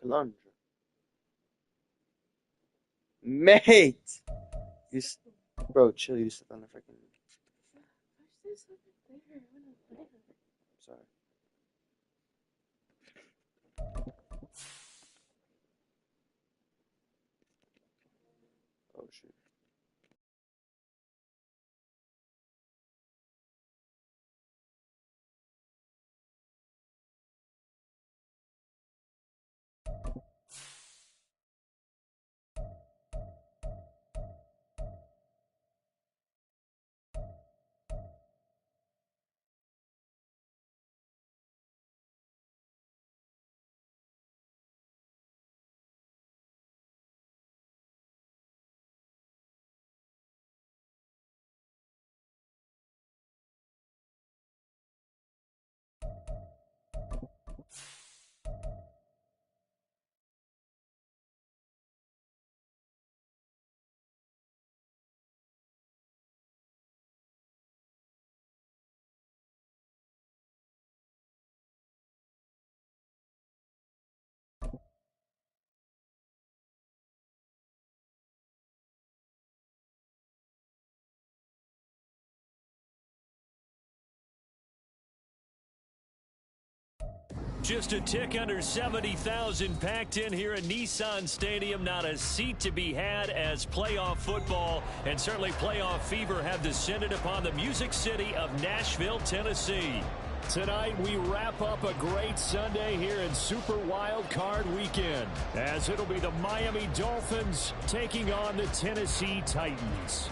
Calandra. Mate! Bro, chill, you stepped on the freaking... Sorry. Oh, shoot. Just a tick under 70,000 packed in here at Nissan Stadium. Not a seat to be had as playoff football and certainly playoff fever have descended upon the Music City of Nashville, Tennessee. Tonight we wrap up a great Sunday here in Super Wildcard Weekend, as it'll be the Miami Dolphins taking on the Tennessee Titans.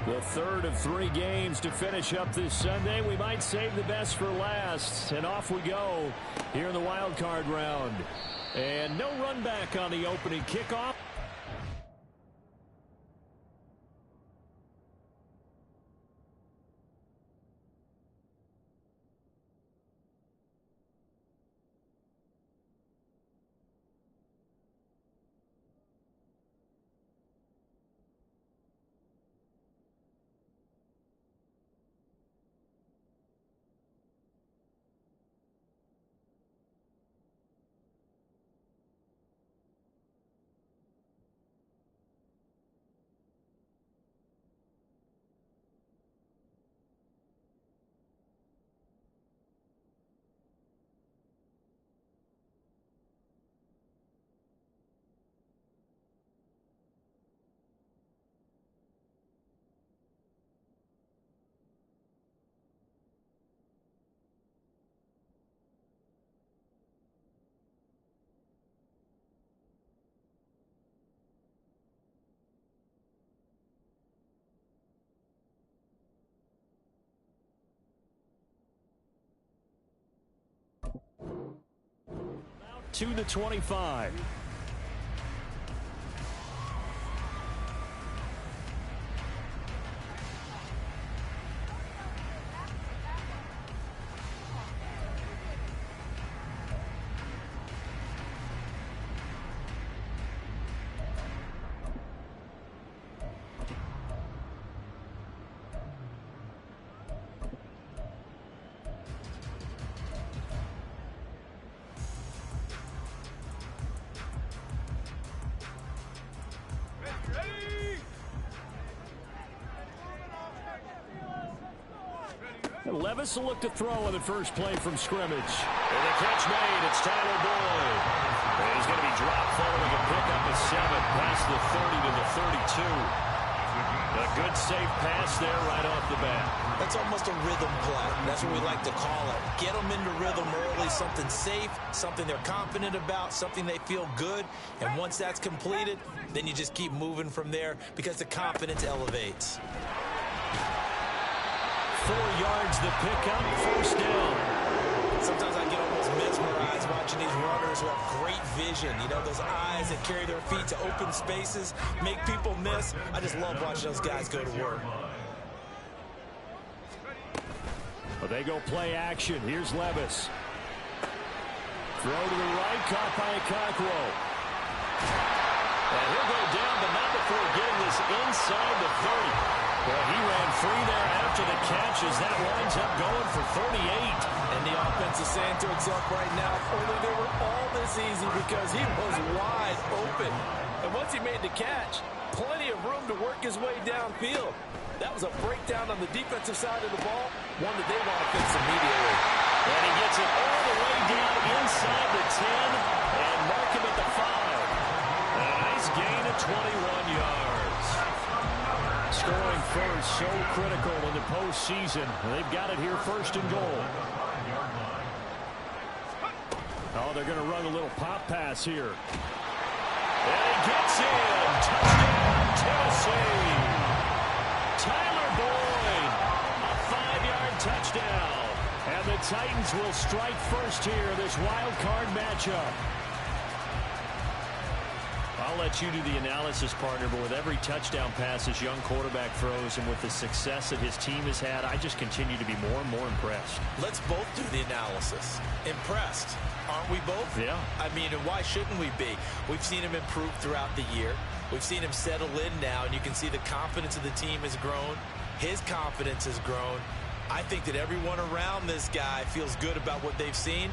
The third of 3 games to finish up this Sunday. We might save the best for last. And off we go here in the wild card round. And no run back on the opening kickoff. To the 25. Levis will look to throw on the first play from scrimmage. And the catch made. It's Tyler Boyd. And he's going to be dropped following a pickup of 7 past the 30 to the 32. A good safe pass there right off the bat. That's almost a rhythm play. That's what we like to call it. Get them into rhythm early, something safe, something they're confident about, something they feel good. And once that's completed, then you just keep moving from there because the confidence elevates. 4 yards the pickup, first down. Sometimes I get almost mesmerized watching these runners who have great vision. You know, those eyes that carry their feet to open spaces, make people miss. I just love watching those guys go to work. Well, they go play action. Here's Levis. Throw to the right, caught by Okonkwo. And he'll go down, but not before getting this inside the 30. Well, he ran free there after the catch as that winds up going for 38. And the offense is saying to itself right now, if only they were all this easy, because he was wide open. And once he made the catch, plenty of room to work his way downfield. That was a breakdown on the defensive side of the ball, one that they want to fix immediately. And he gets it all the way down inside the 10 and mark him at the 5. A nice gain of 21 yards. Scoring first, so critical in the postseason. They've got it here first and goal. Oh, they're going to run a little pop pass here. And he gets in. Touchdown, Tennessee. Tyler Boyd, a 5-yard touchdown. And the Titans will strike first here, this wild card matchup. I'll let you do the analysis, partner, but with every touchdown pass this young quarterback throws and with the success that his team has had, I just continue to be more and more impressed. Let's both do the analysis. Impressed, aren't we both? Yeah. I mean, and why shouldn't we be? We've seen him improve throughout the year. We've seen him settle in now, and you can see the confidence of the team has grown. His confidence has grown. I think that everyone around this guy feels good about what they've seen,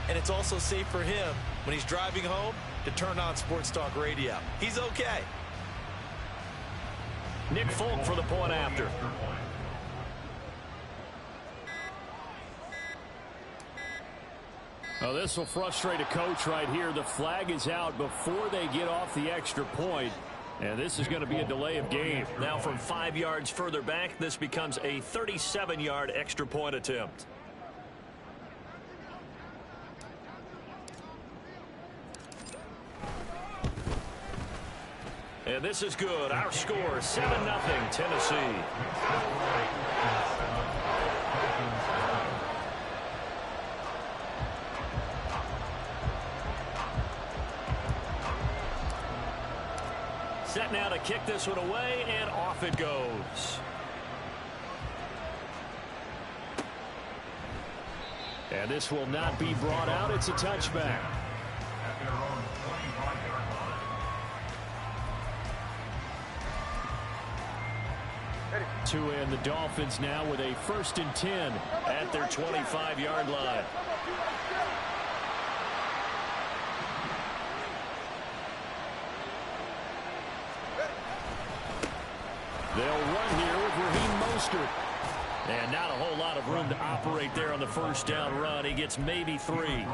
and it's also safe for him when he's driving home to turn on Sports Talk Radio. He's okay. Nick Folk for the point after. Oh, this will frustrate a coach right here. The flag is out before they get off the extra point. And this is going to be a delay of game. Now from 5 yards further back, this becomes a 37-yard extra point attempt. And this is good. Our score, 7-0 Tennessee. Set now to kick this one away, and off it goes. And this will not be brought out. It's a touchback. To end the Dolphins now with a 1st and 10 at their 25-yard line. They'll run here with Raheem Mostert. And not a whole lot of room to operate there on the first down run. He gets maybe 3.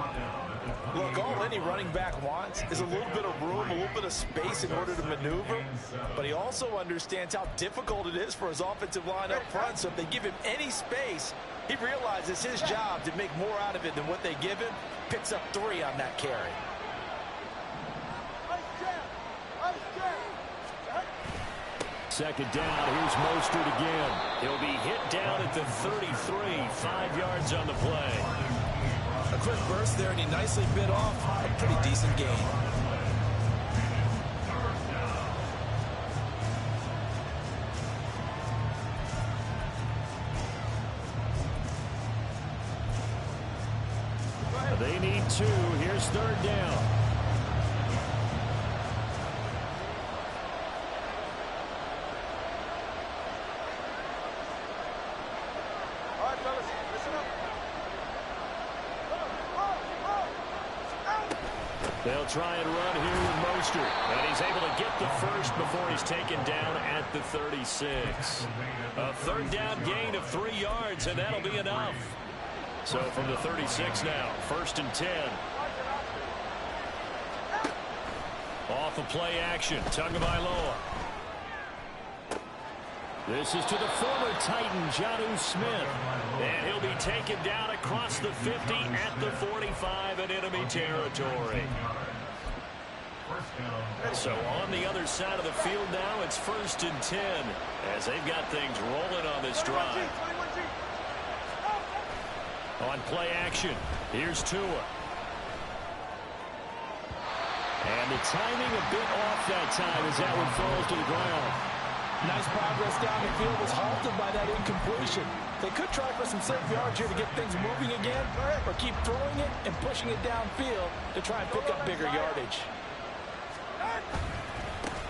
Look, all any running back wants is a little bit of room, a little bit of space in order to maneuver. But he also understands how difficult it is for his offensive line up front. So if they give him any space, he realizes his job to make more out of it than what they give him. Picks up 3 on that carry. Second down, here's Mostert again. He'll be hit down at the 33, 5 yards on the play. A quick burst there, and he nicely bit off a pretty decent gain. They need 2. Here's 3rd down. They'll try and run here with Mostert. And he's able to get the first before he's taken down at the 36. A 3rd down gain of 3 yards, and that'll be enough. So from the 36 now, 1st and 10. Off of play action, Tagovailoa. This is to the former Titan, Jonnu Smith. And he'll be taken down across the 50 at the 45 in enemy territory. So on the other side of the field now, it's 1st and 10 as they've got things rolling on this drive. On play action, here's Tua. And the timing a bit off that time as that one falls to the ground. Nice progress down the field was halted by that incompletion. They could try for some safe yards here to get things moving again, or keep throwing it and pushing it downfield to try and pick up bigger yardage.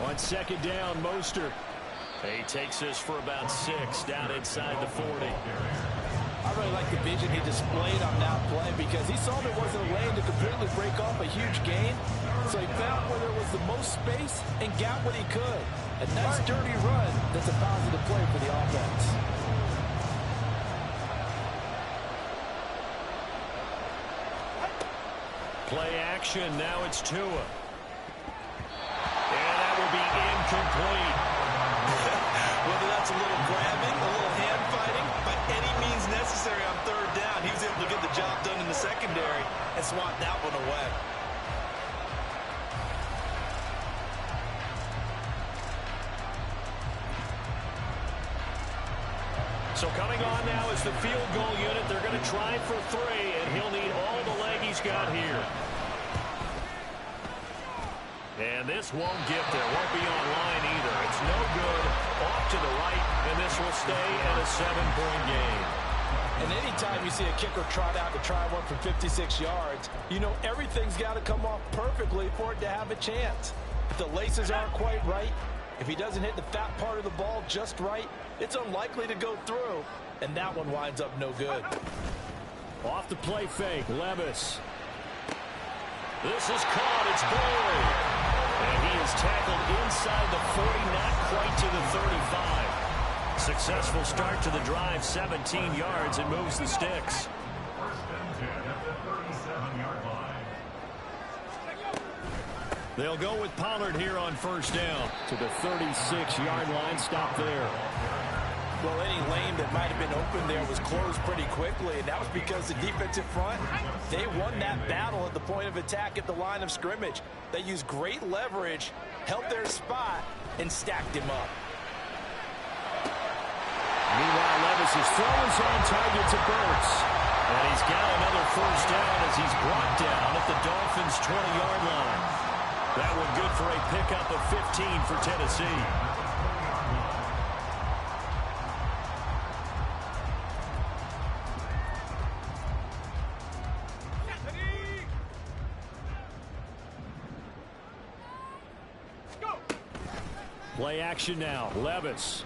On 2nd down, Mostert. He takes this for about 6 down inside the 40. I really like the vision he displayed on that play because he saw there wasn't a lane to completely break off a huge gain. So he found where there was the most space and got what he could. A nice dirty run that's a positive play for the offense. Play action, now it's Tua. And that will be incomplete. Whether that's a little grabbing, a little hand fighting, by any means necessary on third down, he was able to get the job done in the secondary and swat that one away. So coming on now is the field goal unit. They're going to try for 3, and he'll need all the leg he's got here. And this won't get there. Won't be on line either. It's no good. Off to the right, and this will stay at a 7-point game. And anytime you see a kicker trot out to try one from 56 yards, you know everything's got to come off perfectly for it to have a chance. If the laces aren't quite right, if he doesn't hit the fat part of the ball just right, it's unlikely to go through, and that one winds up no good. Off the play fake, Levis. This is caught, it's Boyd. And he is tackled inside the 40, not quite to the 35. Successful start to the drive, 17 yards, and moves the sticks. They'll go with Pollard here on first down to the 36-yard line. Stop there. Well, any lane that might have been open there was closed pretty quickly, and that was because the defensive front, they won that battle at the point of attack at the line of scrimmage. They used great leverage, held their spot, and stacked him up. Meanwhile, Levis is throwing on target to Burks. And he's got another first down as he's brought down at the Dolphins' 20-yard line. That one good for a pickup of 15 for Tennessee. Play action now. Levis.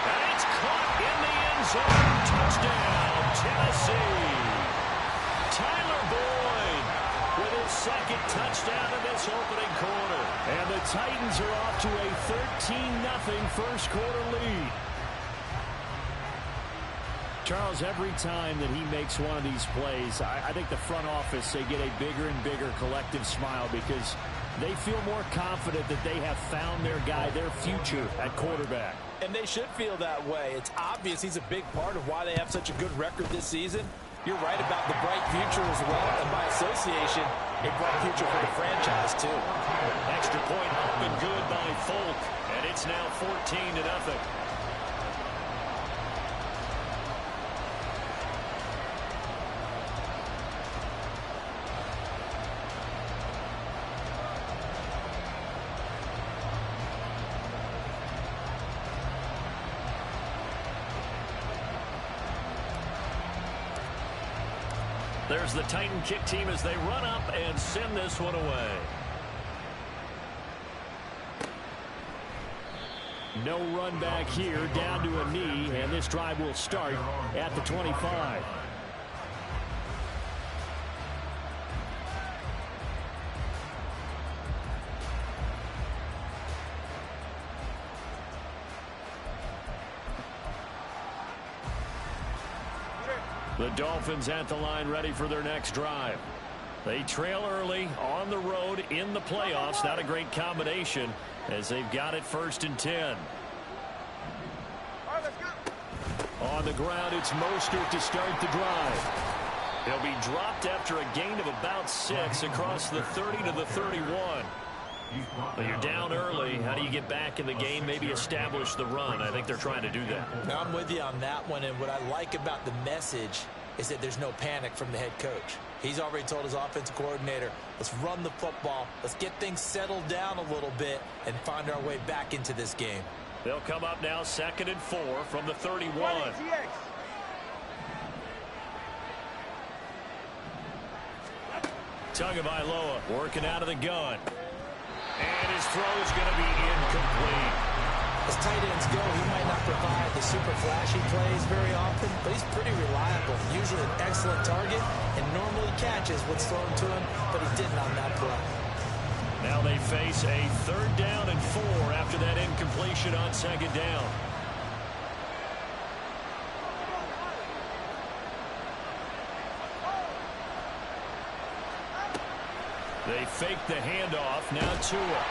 And it's caught in the end zone. Touchdown, Tennessee. Tyler Boyd with his second touchdown in this opening quarter. And the Titans are off to a 13-0 first quarter lead. Charles, every time that he makes one of these plays, I think the front office, they get a bigger and bigger collective smile because they feel more confident that they have found their guy, their future at quarterback. And they should feel that way. It's obvious he's a big part of why they have such a good record this season. You're right about the bright future as well, and by association, a bright future for the franchise too. Extra point up and good by Folk, and it's now 14-0. There's the Titan kick team as they run up and send this one away. No run back here, down to a knee, and this drive will start at the 25. The Dolphins at the line ready for their next drive. They trail early on the road in the playoffs. Not a great combination as they've got it 1st and 10. On the ground, it's Mostert to start the drive. He'll be dropped after a gain of about 6 across the 30 to the 31. Well, you're down early. How do you get back in the game? Maybe establish the run. I think they're trying to do that. I'm with you on that one, and what I like about the message is that there's no panic from the head coach. He's already told his offensive coordinator, let's run the football, let's get things settled down a little bit and find our way back into this game. They'll come up now 2nd and 4 from the 31. Tagovailoa working out of the gun. And his throw is going to be incomplete. As tight ends go, he might not provide the super flashy plays very often, but he's pretty reliable. Usually an excellent target and normally catches what's thrown to him, but he didn't on that play. Now they face a 3rd down and 4 after that incompletion on 2nd down. They fake the handoff. Now Tua.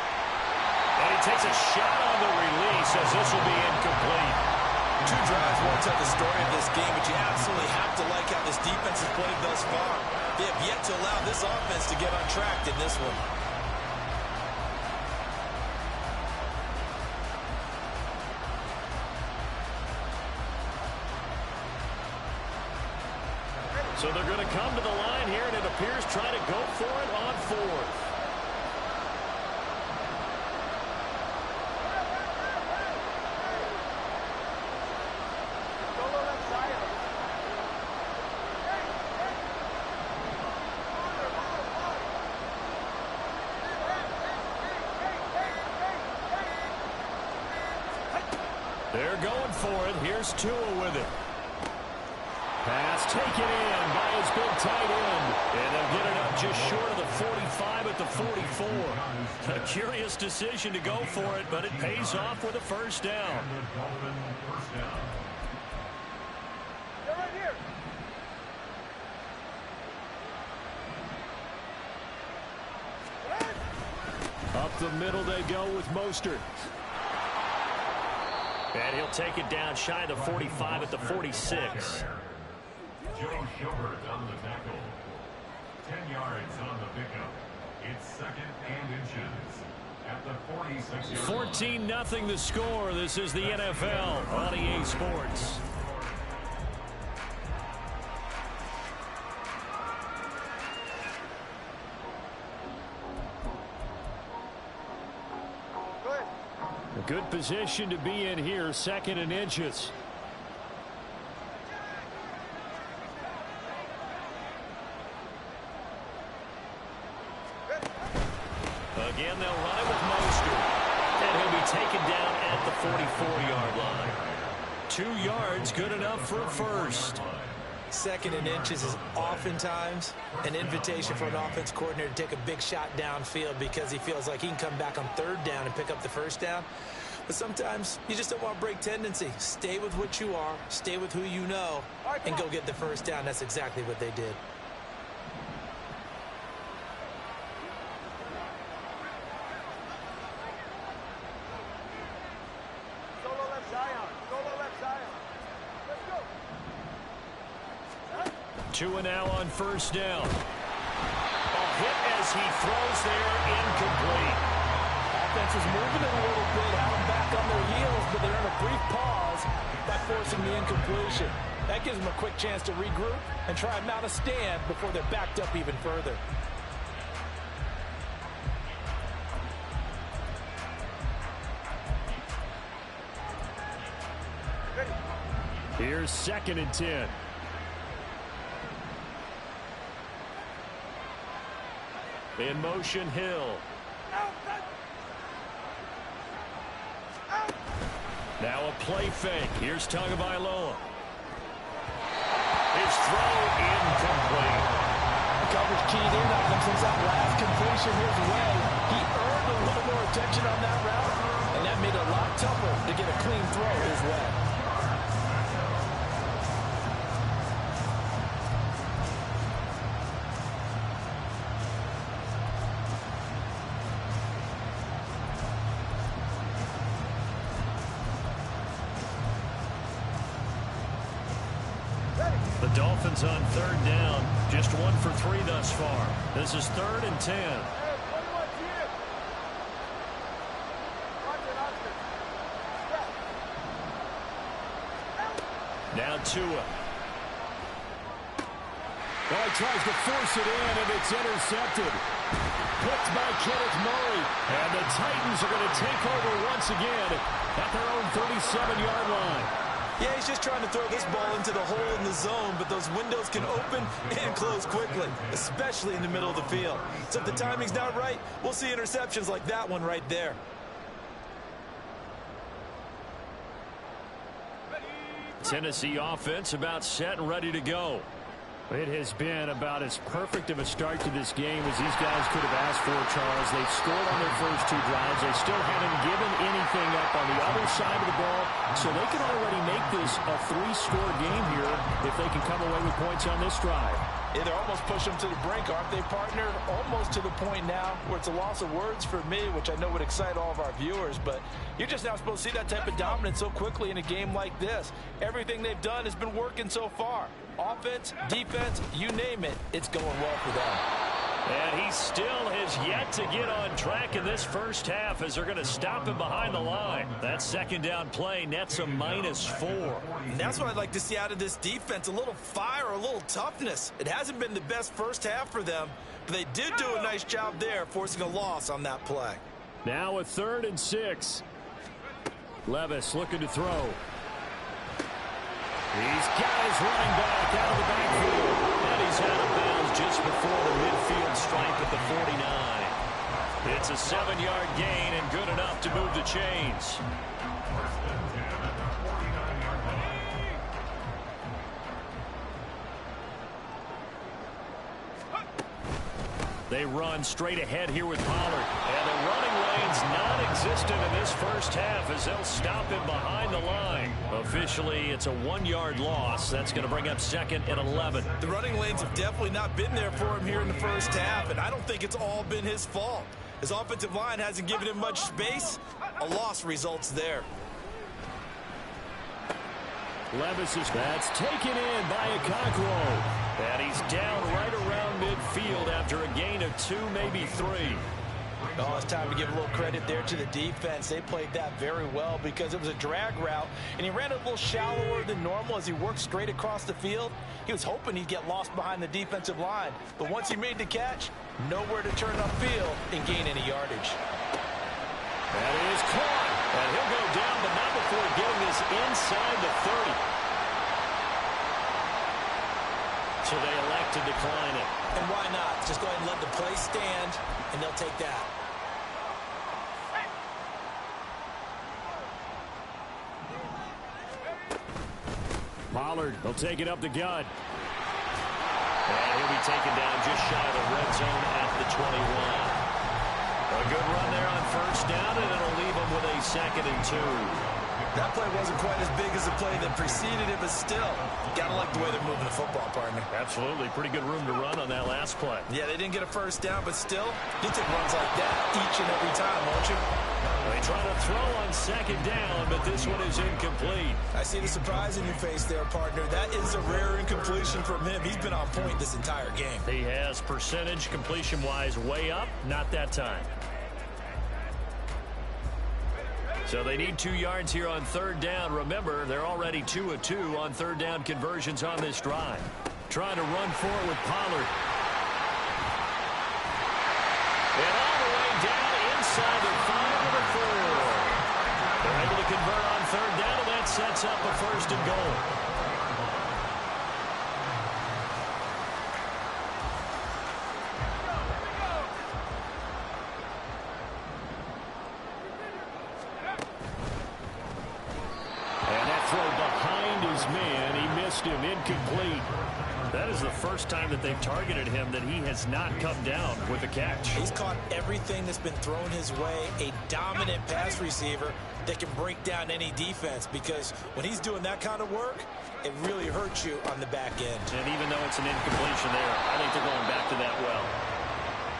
And he takes a shot on the release as this will be incomplete. 2 drives won't tell the story of this game, but you absolutely have to like how this defense has played thus far. They have yet to allow this offense to get on track in this one. So they're going to come to the line here, and it appears trying to go for it on 4th. They're going for it. Here's Tua with it. Pass taken in by his big tight end. And they'll get it up just short of the 45 at the 44. A curious decision to go for it, but it pays off with a 1st down. Up the middle they go with Mostert. And he'll take it down shy of the 45 at the 46. Joe Schobert on the tackle. 10 yards on the pickup. It's 2nd and inches at the 46-yard line. 14-0 the score. This is the NFL on EA Sports. A good position to be in here, 2nd and inches. Again, they'll run it with Mostert. And he'll be taken down at the 44-yard line. 2 yards, good enough for a 1st. 2nd and inches is oftentimes an invitation for an offense coordinator to take a big shot downfield because he feels like he can come back on 3rd down and pick up the 1st down. But sometimes you just don't want to break tendency. Stay with what you are, stay with who you know, and go get the 1st down. That's exactly what they did. Tua now on 1st down. A hit as he throws there, incomplete. Offense is moving it a little bit, have them back on their heels, but they're in a brief pause by forcing the incompletion. That gives them a quick chance to regroup and try and mount a stand before they're backed up even further. Here's 2nd and 10. In motion, Hill. Now a play fake. Here's Tagovailoa. His throw incomplete. Coverage keyed in on him since that last completion his way. He earned a little more attention on that route, and that made it a lot tougher to get a clean throw his way. The Dolphins on 3rd down. Just 1 for 3 thus far. This is 3rd and 10. Now Tua. Well, he tries to force it in, and it's intercepted. Picked by Kenneth Murray. And the Titans are going to take over once again at their own 37-yard line. Yeah, he's just trying to throw this ball into the hole in the zone, but those windows can open and close quickly, especially in the middle of the field. So if the timing's not right, we'll see interceptions like that one right there. Tennessee offense about set and ready to go. It has been about as perfect of a start to this game as these guys could have asked for, Charles. They've scored on their first 2 drives. They still haven't given anything up on the other side of the ball, so they can already make this a 3-score game here if they can come away with points on this drive. Yeah, they're almost pushing them to the brink, aren't they, partner? Almost to the point now where it's a loss of words for me, which I know would excite all of our viewers, but you're just not supposed to see that type of dominance so quickly in a game like this. Everything they've done has been working so far. Offense, defense, you name it, it's going well for them. And he still has yet to get on track in this first half as they're going to stop him behind the line. That second down play nets a -4. And that's what I'd like to see out of this defense, a little fire, a little toughness. It hasn't been the best first half for them, but they did do a nice job there, forcing a loss on that play. Now a 3rd and 6. Levis looking to throw. He's got his running back out of the backfield. And he's out of bounds just before the midfield stripe at the 49. It's a 7-yard gain and good enough to move the chains. They run straight ahead here with Pollard. And the running lane's non-existent in this first half as they'll stop him behind the line. Officially, it's a 1-yard loss. That's going to bring up 2nd and 11. The running lanes have definitely not been there for him here in the first half, and I don't think it's all been his fault. His offensive line hasn't given him much space. A loss results there. Levis is that's taken in by Okonkwo. And he's down right around midfield after a gain of 2, maybe 3. Oh, it's time to give a little credit there to the defense. They played that very well because it was a drag route, and he ran a little shallower than normal as he worked straight across the field. He was hoping he'd get lost behind the defensive line, but once he made the catch, nowhere to turn upfield and gain any yardage. That is caught, and he'll go down, but not before getting this inside the 30. So they elect to decline it. And why not? Just go ahead and let the play stand, and they'll take that. Pollard, they'll take it up the gut. And he'll be taken down just shy of the red zone at the 21. A good run there on first down, and it'll leave him with a 2nd and 2. That play wasn't quite as big as the play that preceded it, but still, gotta like the way they're moving the football, partner. Absolutely. Pretty good room to run on that last play. Yeah, they didn't get a first down, but still, you take runs like that each and every time, won't you? They try to throw on 2nd down, but this one is incomplete. I see the surprise in your face there, partner. That is a rare incompletion from him. He's been on point this entire game. He has percentage completion-wise way up, not that time. So they need 2 yards here on 3rd down. Remember, they're already 2 of 2 on 3rd down conversions on this drive. Trying to run forward with Pollard. And all the way down inside the 5 of the 4. They're able to convert on 3rd down, and that sets up a 1st and goal. Incomplete. That is the first time that they've targeted him that he has not come down with a catch. He's caught everything that's been thrown his way. A dominant pass receiver that can break down any defense, because when he's doing that kind of work, it really hurts you on the back end. And even though it's an incompletion there, I think they're going back to that well.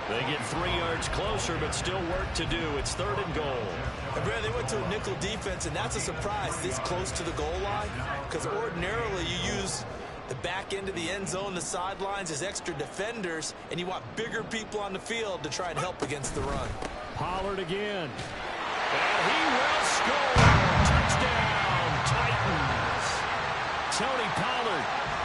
They get 3 yards closer, but still work to do. It's 3rd and goal. And Brad, they went to a nickel defense, and that's a surprise this close to the goal line, because ordinarily you use the back end of the end zone, the sidelines as extra defenders, and you want bigger people on the field to try and help against the run. Pollard again. And he will score. Touchdown, Titans. Tony Pollard.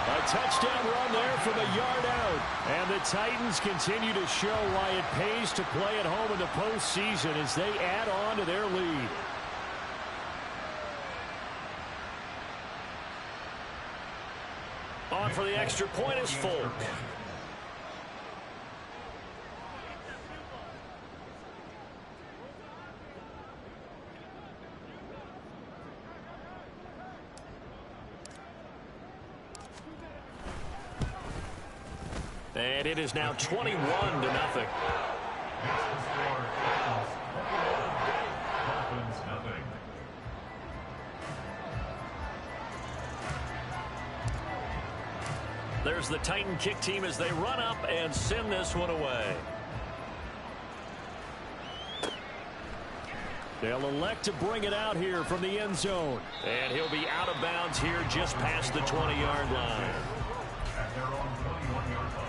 A touchdown run there from a yard out. And the Titans continue to show why it pays to play at home in the postseason as they add on to their lead. out for the extra point is Folk. And it is now 21-0. There's the Titan kick team as they run up and send this one away. They'll elect to bring it out here from the end zone. And he'll be out of bounds here just past the 20-yard line. At their own 21-yard line.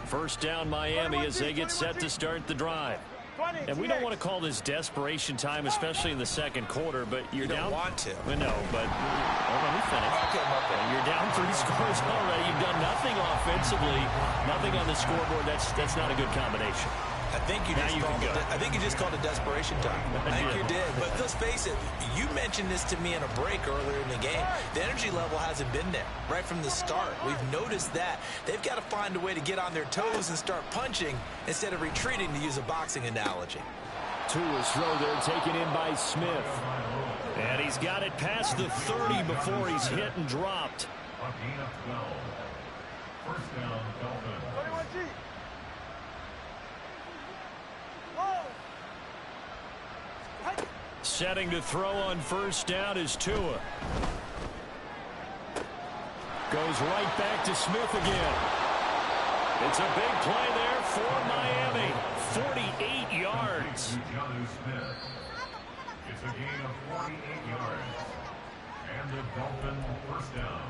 First down Miami as they get set to start the drive. And we don't want to call this desperation time, especially in the second quarter, but you're down. You don't want to. No, but let me finish. Okay, you're down 3 scores already. You've done nothing offensively, nothing on the scoreboard. That's not a good combination. I think you just called it desperation time. I think you did. But let's face it, you mentioned this to me in a break earlier in the game. The energy level hasn't been there right from the start. We've noticed that. They've got to find a way to get on their toes and start punching instead of retreating, to use a boxing analogy. Tua's throw there taken in by Smith. And he's got it past the 30 before he's hit and dropped. A gain of 12. First down, Dolphins. Setting to throw on first down is Tua. Goes right back to Smith again. It's a big play there for Miami. 48 yards. It's a gain of 48 yards. And the Dolphin first down.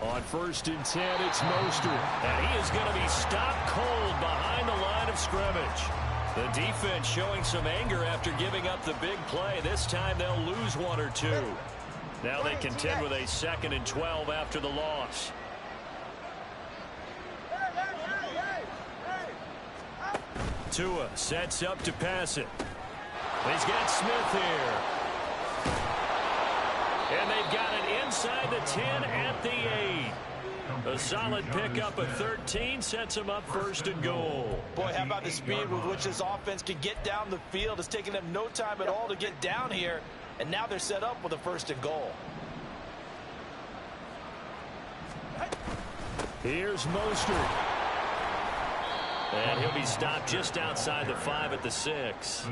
On first and 10, it's Mostert. And he is going to be stopped cold behind the line of scrimmage. The defense showing some anger after giving up the big play. This time they'll lose 1 or 2. Now they contend with a 2nd and 12 after the loss. Tua sets up to pass it. He's got Smith here. And they've got it inside the 10 at the 8. A solid pickup of 13 sets them up first and goal. Boy, how about the speed with which this offense can get down the field? It's taken them no time at all to get down here. And now they're set up with a first and goal. Here's Mostert. And he'll be stopped just outside the 5 at the 6.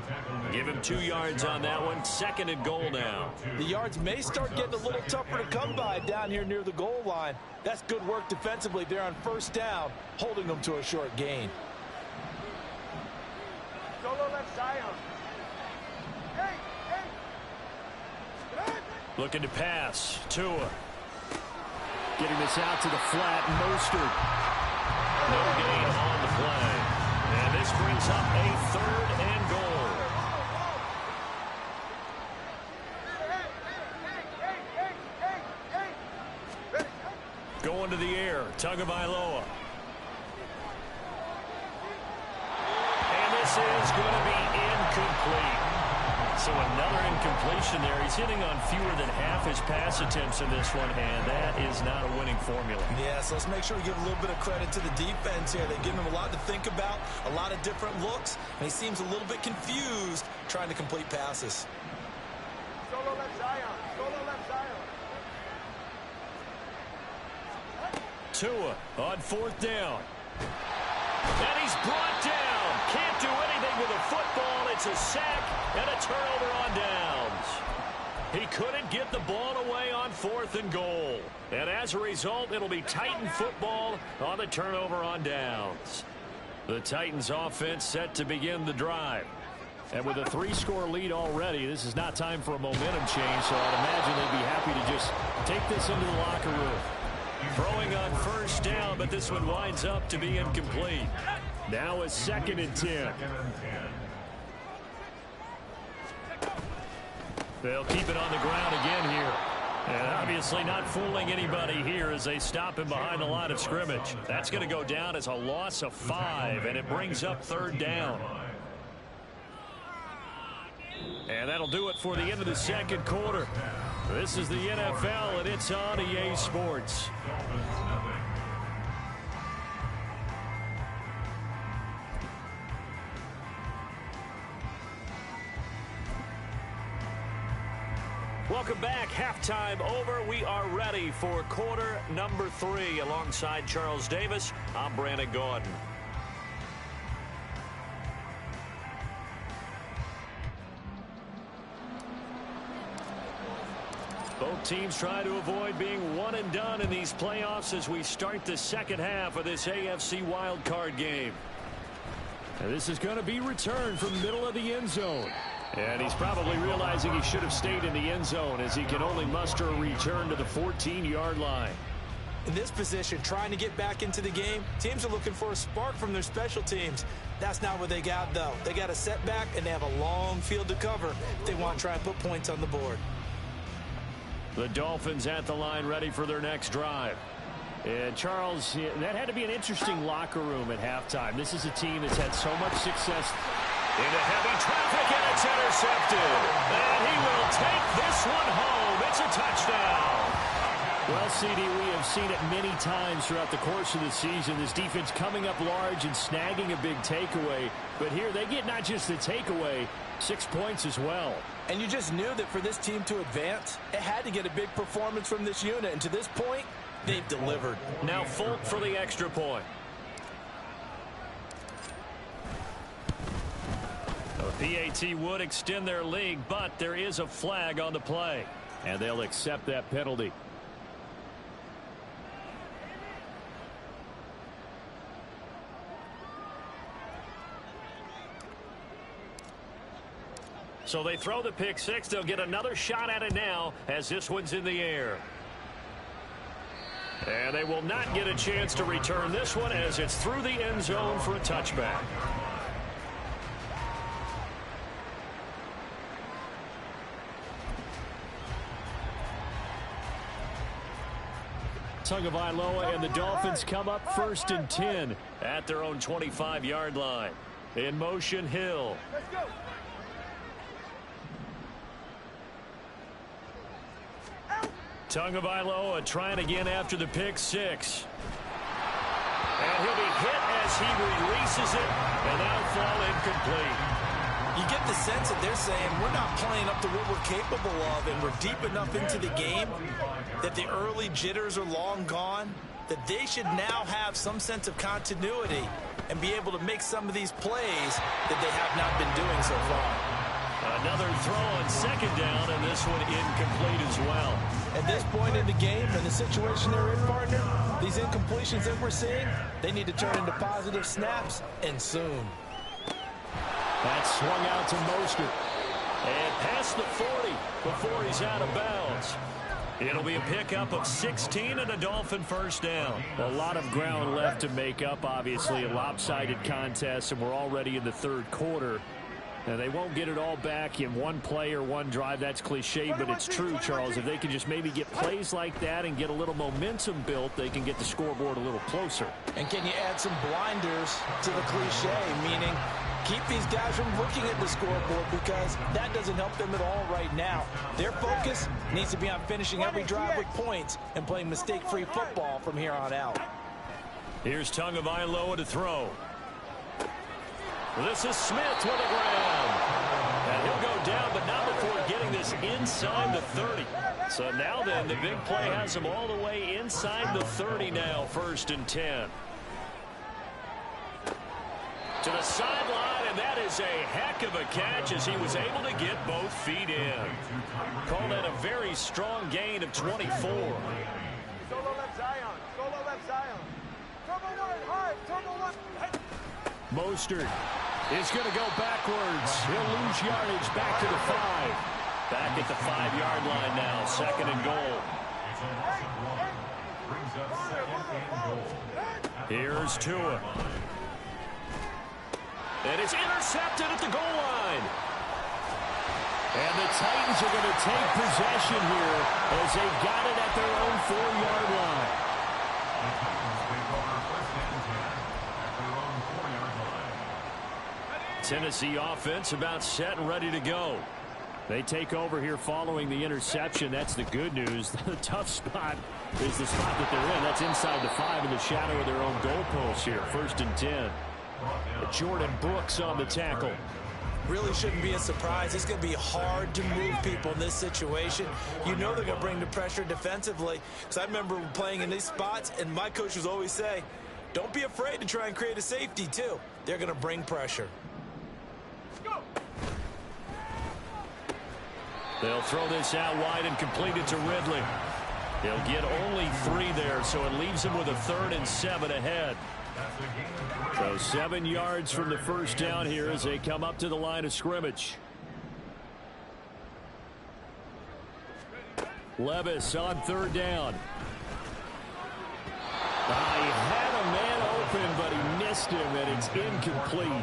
Give him 2 yards on that one. 2nd and goal now. The yards may start getting a little tougher to come by down here near the goal line. That's good work defensively there on first down, holding them to a short gain. Looking to pass. Tua. Getting this out to the flat. Mostert. No gain on the play. And this brings up a 3rd and goal. Going to the air. Tagovailoa. And this is going to be incomplete. So another incompletion there. He's hitting on fewer than half his pass attempts in this one, and that is not a winning formula. Yes, let's make sure we give a little bit of credit to the defense here. They've given him a lot to think about, a lot of different looks, and he seems a little bit confused trying to complete passes. Solo left Zion. Solo left Zion. Tua on 4th down. And he's brought down. Can't do anything with a football. It's a sack and a turnover on downs. He couldn't get the ball away on 4th and goal. And as a result, it'll be Titan football on the turnover on downs. The Titans offense set to begin the drive. And with a 3-score lead already, this is not time for a momentum change, so I'd imagine they'd be happy to just take this into the locker room. Throwing on first down, but this one winds up to be incomplete. Now a 2nd and 10. They'll keep it on the ground again here. And obviously not fooling anybody here as they stop him behind the line of scrimmage. That's going to go down as a loss of 5, and it brings up 3rd down. And that'll do it for the end of the 2nd quarter. This is the NFL, and it's on EA Sports. Welcome back. Halftime over. We are ready for quarter number 3. Alongside Charles Davis, I'm Brandon Gordon. Both teams try to avoid being one and done in these playoffs as we start the 2nd half of this AFC Wildcard game. And this is going to be returned from the middle of the end zone. And he's probably realizing he should have stayed in the end zone as he can only muster a return to the 14-yard line. In this position, trying to get back into the game, teams are looking for a spark from their special teams. That's not what they got, though. They got a setback, and they have a long field to cover if they want to try and put points on the board. The Dolphins at the line ready for their next drive. And Charles, that had to be an interesting locker room at halftime. This is a team that's had so much success. Into heavy traffic, and it's intercepted. And he will take this one home. It's a touchdown. Well, CD, we have seen it many times throughout the course of the season. This defense coming up large and snagging a big takeaway. But here they get not just the takeaway, 6 points as well. And you just knew that for this team to advance, it had to get a big performance from this unit. And to this point, they've delivered. Now Folk for the extra point. PAT would extend their lead, but there is a flag on the play, and they'll accept that penalty. So they throw the pick 6. They'll get another shot at it now as this one's in the air. And they will not get a chance to return this one as it's through the end zone for a touchback. Tagovailoa and the Dolphins come up 1st and 10 at their own 25-yard line. In motion, Hill. Tagovailoa trying again after the pick 6. And he'll be hit as he releases it, and that'll fall incomplete. You get the sense that they're saying we're not playing up to what we're capable of, and we're deep enough into the game that the early jitters are long gone, that they should now have some sense of continuity and be able to make some of these plays that they have not been doing so far. Another throw on 2nd down, and this one incomplete as well. At this point in the game, and the situation they're in, partner, these incompletions that we're seeing, they need to turn into positive snaps, and soon. That swung out to Mostert. And past the 40 before he's out of bounds. It'll be a pickup of 16 and a Dolphin 1st down. A lot of ground left to make up, obviously. A lopsided contest, and we're already in the 3rd quarter. Now, they won't get it all back in one play or one drive. That's cliche, but it's true, Charles. If they can just maybe get plays like that and get a little momentum built, they can get the scoreboard a little closer. And can you add some blinders to the cliche, meaning keep these guys from looking at the scoreboard, because that doesn't help them at all right now. Their focus needs to be on finishing every drive with points and playing mistake-free football from here on out. Here's Tagovailoa to throw. This is Smith with a grab. And he'll go down, but not before getting this inside the 30. So now then, the big play has him all the way inside the 30 now, 1st and 10. To the sideline, and that is a heck of a catch as he was able to get both feet in. Call that a very strong gain of 24. Solo left Zion. Solo left Zion. Turbo one, hard. Turbo one. Mostert is going to go backwards. He'll lose yardage back to the 5. Back at the 5-yard line now, 2nd and goal. Here's Tua. And it's intercepted at the goal line. And the Titans are going to take possession here as they've got it at their own 4-yard line. The Titans take over first and 10 at their own 4-yard line. Tennessee offense about set and ready to go. They take over here following the interception. That's the good news. The tough spot is the spot that they're in. That's inside the 5 in the shadow of their own goalpost here. First and 10. Jordan Brooks on the tackle. Really shouldn't be a surprise. It's going to be hard to move people in this situation. You know they're going to bring the pressure defensively. Because I remember playing in these spots, and my coaches always say, don't be afraid to try and create a safety, too. They're going to bring pressure. They'll throw this out wide and complete it to Ridley. They'll get only 3 there, so it leaves them with a 3rd and 7 ahead. So 7 yards from the first down here as they come up to the line of scrimmage. Levis on 3rd down. He had a man open, but he missed him, and it's incomplete.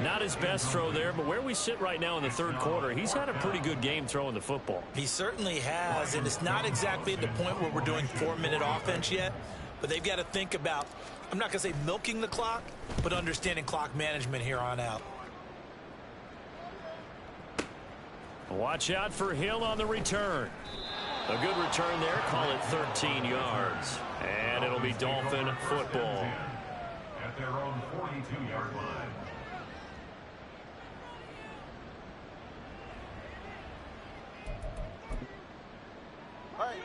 Not his best throw there, but where we sit right now in the 3rd quarter, he's had a pretty good game throwing the football. He certainly has, and it's not exactly at the point where we're doing 4-minute offense yet, but they've got to think about, I'm not going to say milking the clock, but understanding clock management here on out. Watch out for Hill on the return. A good return there. Call it 13 yards. And it'll be Dolphin football. At their own 42-yard line.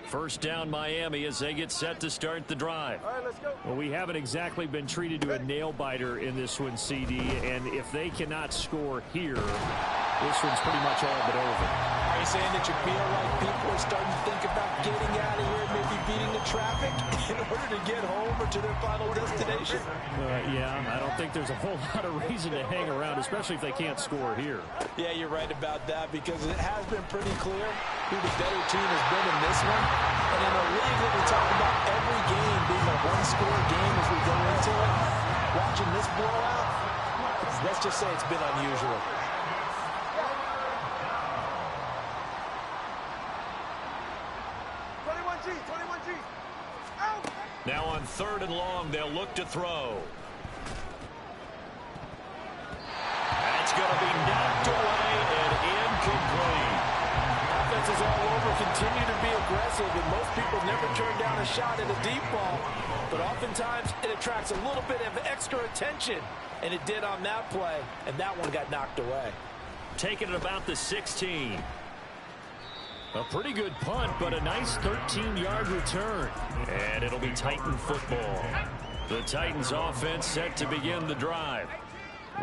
First down Miami as they get set to start the drive. All right, let's go. Well, we haven't exactly been treated to a nail-biter in this one, CD, and if they cannot score here, this one's pretty much all but over. Are you saying that you feel like people are starting to think about getting out of here, maybe beating the traffic in order to get home or to their final destination? Yeah, I don't think there's a whole lot of reason to hang around, especially if they can't score here. Yeah, you're right about that because it has been pretty clear who the better team has been in this one. And in a league that we talk about every game being a one-score game as we go into it, watching this blowout, let's just say it's been unusual. Now on 3rd and long, they'll look to throw. That's going to be knocked away and incomplete. Offense is all over, continue to be aggressive, and most people never turn down a shot at a deep ball. But oftentimes, it attracts a little bit of extra attention, and it did on that play, and that one got knocked away. Taking it about the 16. A pretty good punt, but a nice 13-yard return. And it'll be Titan football. The Titans offense set to begin the drive.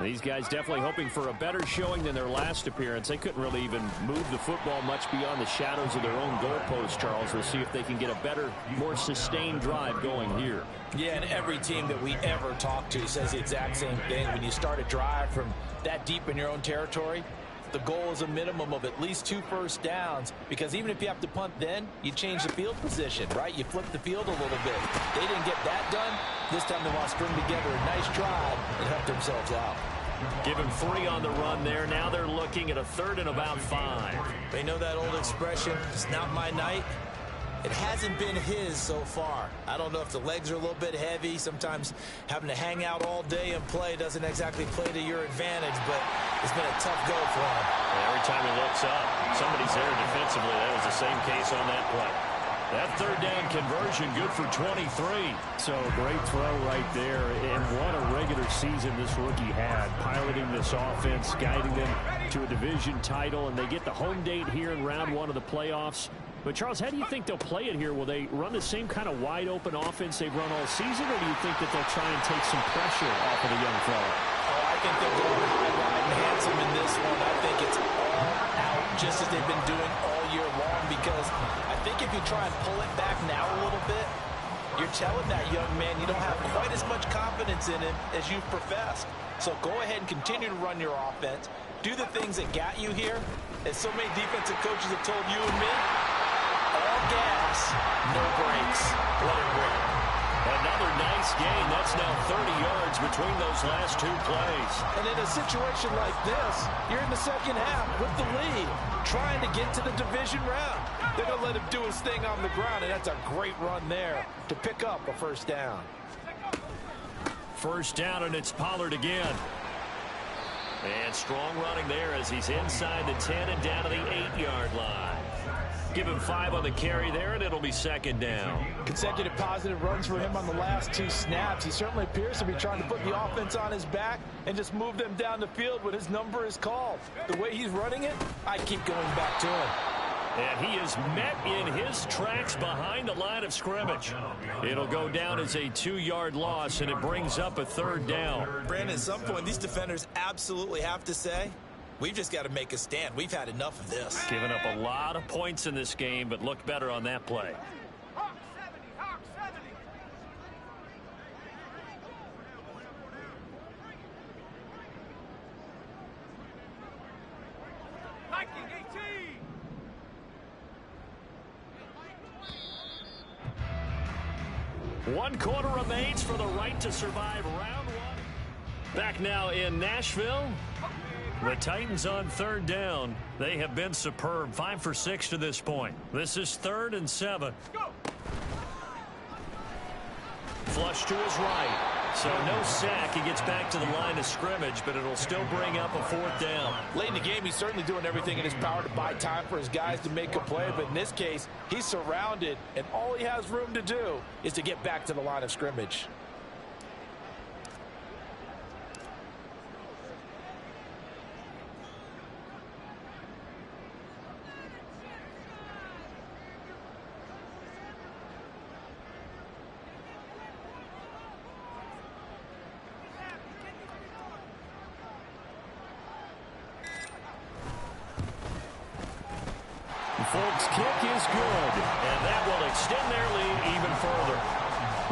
These guys definitely hoping for a better showing than their last appearance. They couldn't really even move the football much beyond the shadows of their own goalpost, Charles. We'll see if they can get a better, more sustained drive going here. Yeah, and every team that we ever talk to says the exact same thing. When you start a drive from that deep in your own territory, the goal is a minimum of at least 2 first downs, because even if you have to punt then, you change the field position, right? You flip the field a little bit. They didn't get that done. This time they want to string together a nice drive and help themselves out. Give him 3 on the run there. Now they're looking at a 3rd and about 5. They know that old expression, it's not my night. It hasn't been his so far. I don't know if the legs are a little bit heavy. Sometimes having to hang out all day and play doesn't exactly play to your advantage, but it's been a tough go for him. And every time he looks up, somebody's there defensively. That was the same case on that play. That 3rd down conversion good for 23. So great throw right there. And what a regular season this rookie had, piloting this offense, guiding them to a division title, and they get the home date here in round 1 of the playoffs. But, Charles, how do you think they'll play it here? Will they run the same kind of wide-open offense they've run all season, or do you think that they'll try and take some pressure off of the young fella? Oh, I think they'll go high, wide, and handsome in this one. I think it's all out, just as they've been doing all year long, because I think if you try and pull it back now a little bit, you're telling that young man you don't have quite as much confidence in him as you've professed. So go ahead and continue to run your offense. Do the things that got you here. As so many defensive coaches have told you and me, all gas, no brakes. Let it rip. Another nice gain. That's now 30 yards between those last two plays. And in a situation like this, you're in the second half with the lead, trying to get to the division round. They're going to let him do his thing on the ground, and that's a great run there to pick up a first down. First down, and it's Pollard again. And strong running there as he's inside the 10 and down to the 8-yard line. Give him 5 on the carry there, and it'll be second down. Consecutive positive runs for him on the last 2 snaps. He certainly appears to be trying to put the offense on his back and just move them down the field when his number is called. The way he's running it, I keep going back to him. And he is met in his tracks behind the line of scrimmage. It'll go down as a 2-yard loss, and it brings up a third down. Brandon, at some point, these defenders absolutely have to say, we've just got to make a stand. We've had enough of this. Giving up a lot of points in this game, but looked better on that play. Hawk 70, Hawk 70. Viking 18. One quarter remains for the right to survive round one. Back now in Nashville. The Titans on third down. They have been superb. 5 for 6 to this point. This is 3rd and 7. Flush to his right. So no sack. He gets back to the line of scrimmage, but it'll still bring up a 4th down. Late in the game, he's certainly doing everything in his power to buy time for his guys to make a play. But in this case, he's surrounded, and all he has room to do is to get back to the line of scrimmage. Folks, kick is good, and that will extend their lead even further.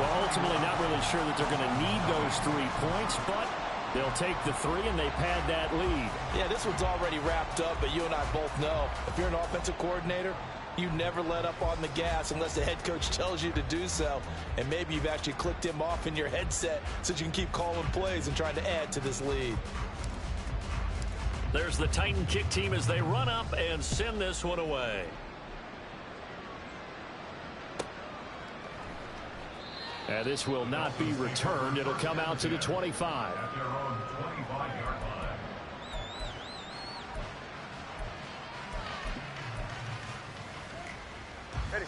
Well, ultimately not really sure that they're going to need those 3 points, but they'll take the 3 and they pad that lead. Yeah, this one's already wrapped up, but you and I both know if you're an offensive coordinator, you never let up on the gas unless the head coach tells you to do so. And maybe you've actually clicked him off in your headset so you can keep calling plays and trying to add to this lead. There's the Titan kick team as they run up and send this one away. And this will not be returned. It'll come out to the 25. At their own 25-yard line. Ready.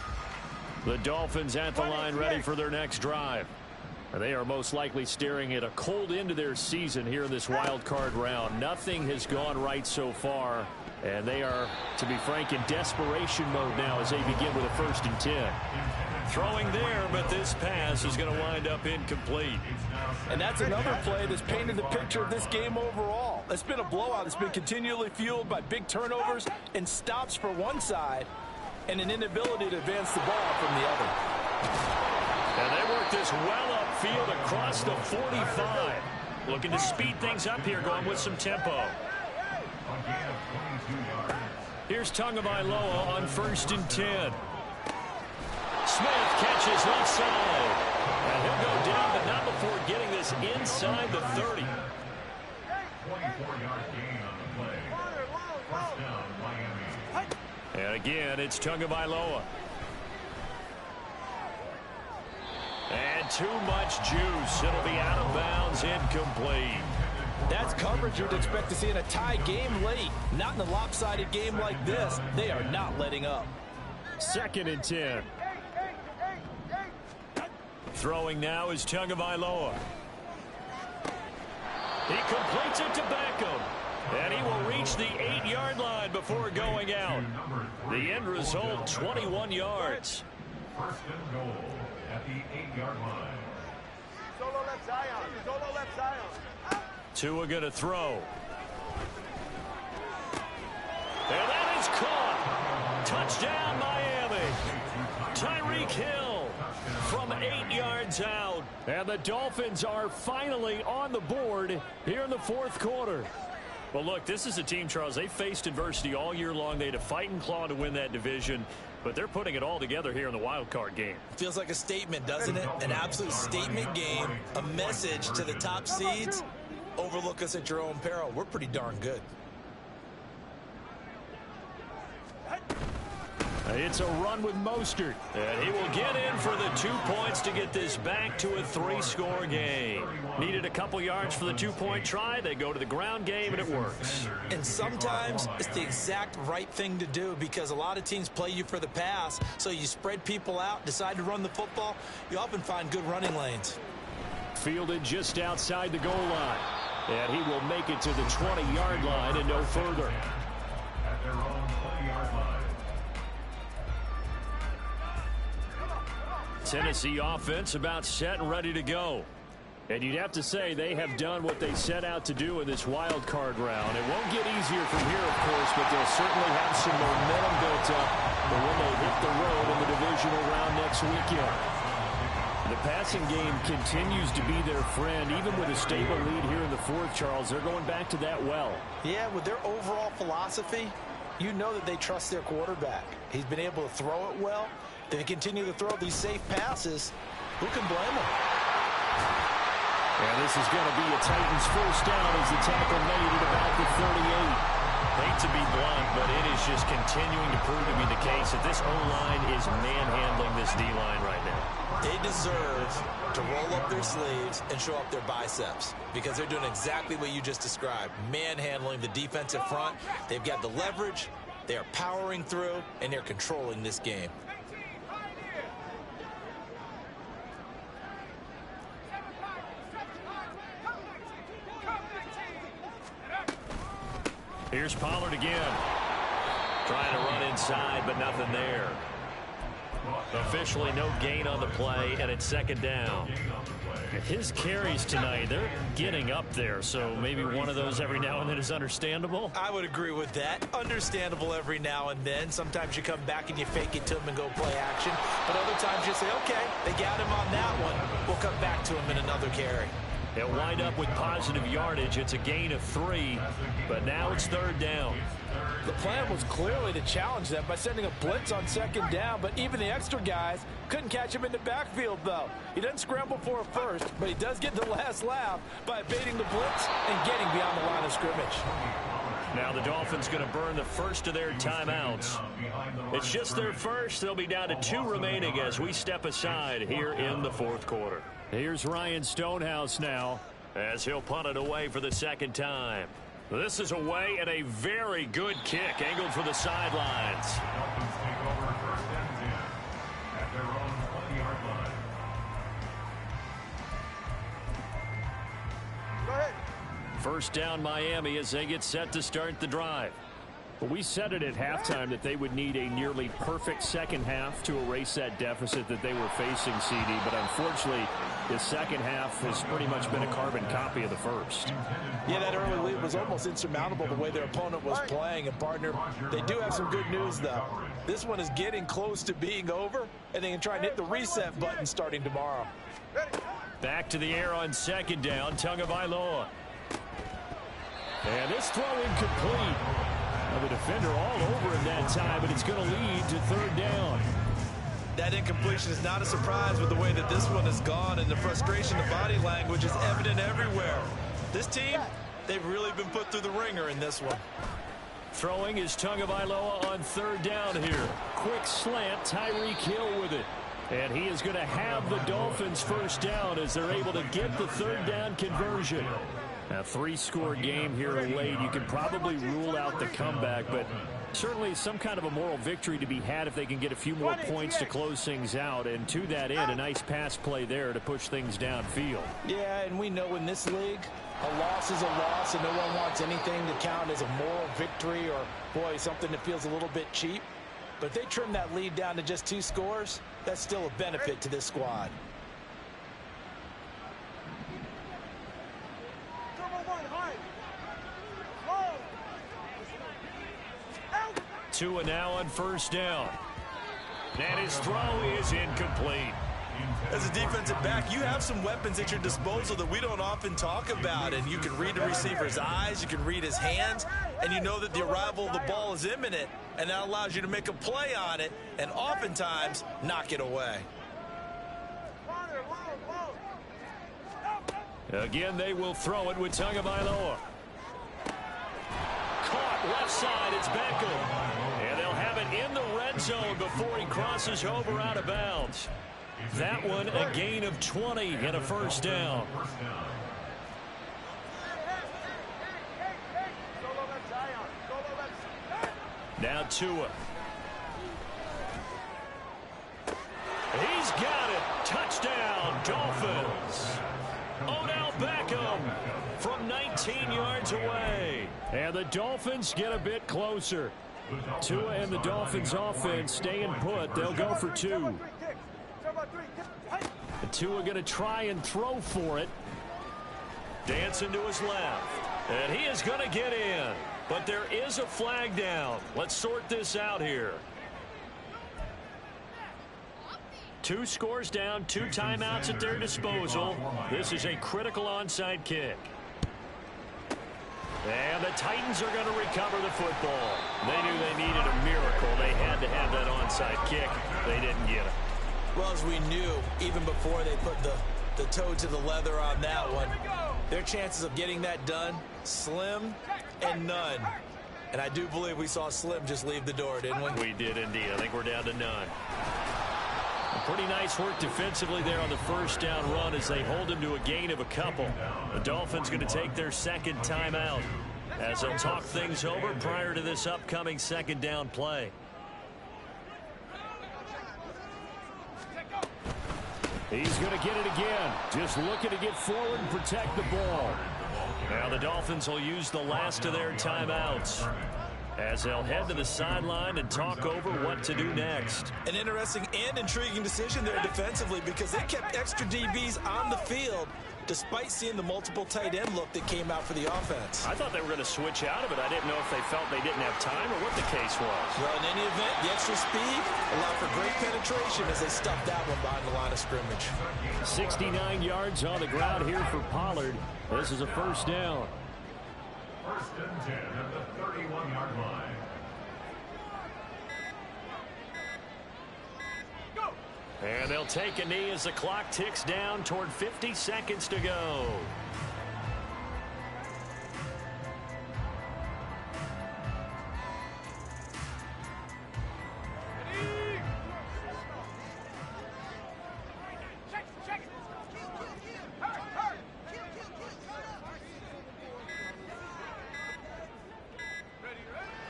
The Dolphins at the line, ready for their next drive. They are most likely staring at a cold end to their season here in this wild card round. Nothing has gone right so far, and they are, to be frank, in desperation mode now as they begin with a 1st and 10. Throwing there, but this pass is going to wind up incomplete. And that's another play that's painted the picture of this game overall. It's been a blowout. It's been continually fueled by big turnovers and stops for one side and an inability to advance the ball from the other. And they work this well upfield across the 45. Looking to speed things up here, going with some tempo. Here's Tagovailoa on 1st and 10. Smith catches left side. And he'll go down, but not before getting this inside the 30. 24-yard gain on the play. First down, Miami. And again, it's Tagovailoa. And too much juice. It'll be out of bounds, incomplete. That's coverage you'd expect to see in a tie game late. Not in a lopsided game like this. They are not letting up. 2nd and 10. Throwing now is Tagovailoa. He completes it to Beckham. And he will reach the 8-yard line before going out. The end result, 21 yards. First and goal at the 8-yard line. Solo left Zion. Solo left Zion. Tua going to throw. And that is caught. Touchdown, Miami. Tyreek Hill from 8 yards out. And the Dolphins are finally on the board here in the 4th quarter. Well, look, this is a team, Charles. They faced adversity all year long. They had to fight and claw to win that division, but they're putting it all together here in the wild card game. Feels like a statement, doesn't it? An absolute statement game, a message to the top seeds. Overlook us at your own peril. We're pretty darn good. It's a run with Mostert, and he will get in for the 2 points to get this back to a 3-score game. Needed a couple yards for the 2-point try. They go to the ground game, and it works. And sometimes it's the exact right thing to do because a lot of teams play you for the pass, so you spread people out, decide to run the football. You often find good running lanes. Fielded just outside the goal line, and he will make it to the 20-yard line and no further. At their own 20-yard line. Tennessee offense about set and ready to go. And you'd have to say they have done what they set out to do in this wild card round. It won't get easier from here, of course, but they'll certainly have some momentum built up for when they hit the road in the divisional round next weekend. The passing game continues to be their friend, even with a stable lead here in the fourth, Charles. They're going back to that well. Yeah, with their overall philosophy, you know that they trust their quarterback. He's been able to throw it well. They continue to throw these safe passes. Who can blame them? And this is going to be a Titans first down as the tackle made at about the 38. Hate to be blunt, but it is just continuing to prove to be the case that this O-line is manhandling this D-line right now. They deserve to roll up their sleeves and show up their biceps because they're doing exactly what you just described, manhandling the defensive front. They've got the leverage, they are powering through, and they're controlling this game. Here's Pollard again. Trying to run inside, but nothing there. Officially no gain on the play, and it's second down. His carries tonight, they're getting up there, so maybe one of those every now and then is understandable. I would agree with that. Understandable every now and then. Sometimes you come back and you fake it to him and go play action. But other times you say, okay, they got him on that one. We'll come back to him in another carry. They'll wind up with positive yardage. It's a gain of 3, but now it's third down. The plan was clearly to challenge them by sending a blitz on second down, but even the extra guys couldn't catch him in the backfield, though. He doesn't scramble for a first, but he does get the last laugh by evading the blitz and getting beyond the line of scrimmage. Now the Dolphins going to burn the first of their timeouts. It's just their first. They'll be down to 2 remaining as we step aside here in the fourth quarter. Here's Ryan Stonehouse now as he'll punt it away for the second time. This is away and a very good kick angled for the sidelines. Dolphins take over first and 10 at their own 20-yard line. Go ahead. First down Miami as they get set to start the drive. But we said it at halftime that they would need a nearly perfect second half to erase that deficit that they were facing, CD. But unfortunately, the second half has pretty much been a carbon copy of the first. Yeah, that early lead was almost insurmountable the way their opponent was playing. And, partner, they do have some good news, though. This one is getting close to being over, and they can try and hit the reset button starting tomorrow. Back to the air on second down, Tagovailoa. And this throw incomplete. Now the defender all over him that time, but it's going to lead to third down. That incompletion is not a surprise with the way that this one has gone, and the frustration, the body language is evident everywhere. This team, they've really been put through the ringer in this one. Throwing is Tagovailoa on third down here. Quick slant, Tyreek Hill with it. And he is going to have the Dolphins first down as they're able to get the third down conversion. A 3-score game here late. You can probably rule out the comeback, but certainly some kind of a moral victory to be had if they can get a few more points to close things out. And to that end, a nice pass play there to push things downfield. Yeah, and we know in this league, a loss is a loss, and no one wants anything to count as a moral victory or, boy, something that feels a little bit cheap. But if they trim that lead down to just 2 scores, that's still a benefit to this squad. 2 and now on first down. And his throw is incomplete. As a defensive back, you have some weapons at your disposal that we don't often talk about, and you can read the receiver's eyes, you can read his hands, and you know that the arrival of the ball is imminent, and that allows you to make a play on it and oftentimes knock it away. Again, they will throw it with Tagovailoa. Caught left side, it's Beckham. And they'll have it in the red zone before he crosses over out of bounds. That one a gain of 20 and a first down. Now Tua. He's got it. Touchdown, Dolphins. Odell Beckham from 19 yards away. And the Dolphins get a bit closer. Tua and the Dolphins offense staying put. They'll go for two. Tua going to try and throw for it. Dancing to his left. And he is going to get in. But there is a flag down. Let's sort this out here. 2 scores down, 2 timeouts at their disposal. This is a critical onside kick. And the Titans are going to recover the football. They knew they needed a miracle. They had to have that onside kick. They didn't get it. Well, as we knew, even before they put the toe to the leather on that one, their chances of getting that done, slim and none. And I do believe we saw Slim just leave the door, didn't we? We did indeed. I think we're down to none. Pretty nice work defensively there on the first down run as they hold him to a gain of a couple. The Dolphins going to take their second timeout as they'll talk things over prior to this upcoming second down play. He's going to get it again. Just looking to get forward and protect the ball. Now the Dolphins will use the last of their timeouts as they'll head to the sideline and talk over what to do next. An interesting and intriguing decision there defensively because they kept extra DBs on the field despite seeing the multiple tight end look that came out for the offense. I thought they were going to switch out of it. I didn't know if they felt they didn't have time or what the case was. Well, in any event, the extra speed allowed for great penetration as they stuffed that one behind the line of scrimmage. 69 yards on the ground here for Pollard. This is a first down. First and 10 at the 31-yard line. And they'll take a knee as the clock ticks down toward 50 seconds to go.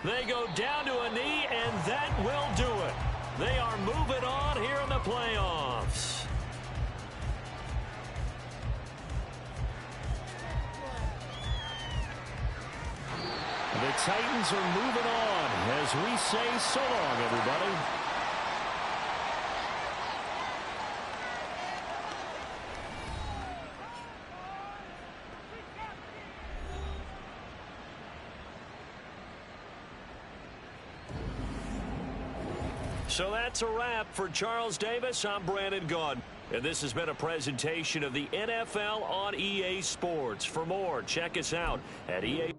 They go down to a knee, and that will do it. They are moving on here in the playoffs. The Titans are moving on as we say so long, everybody. So that's a wrap for Charles Davis. I'm Brandon Gaudin. And this has been a presentation of the NFL on EA Sports. For more, check us out at EA.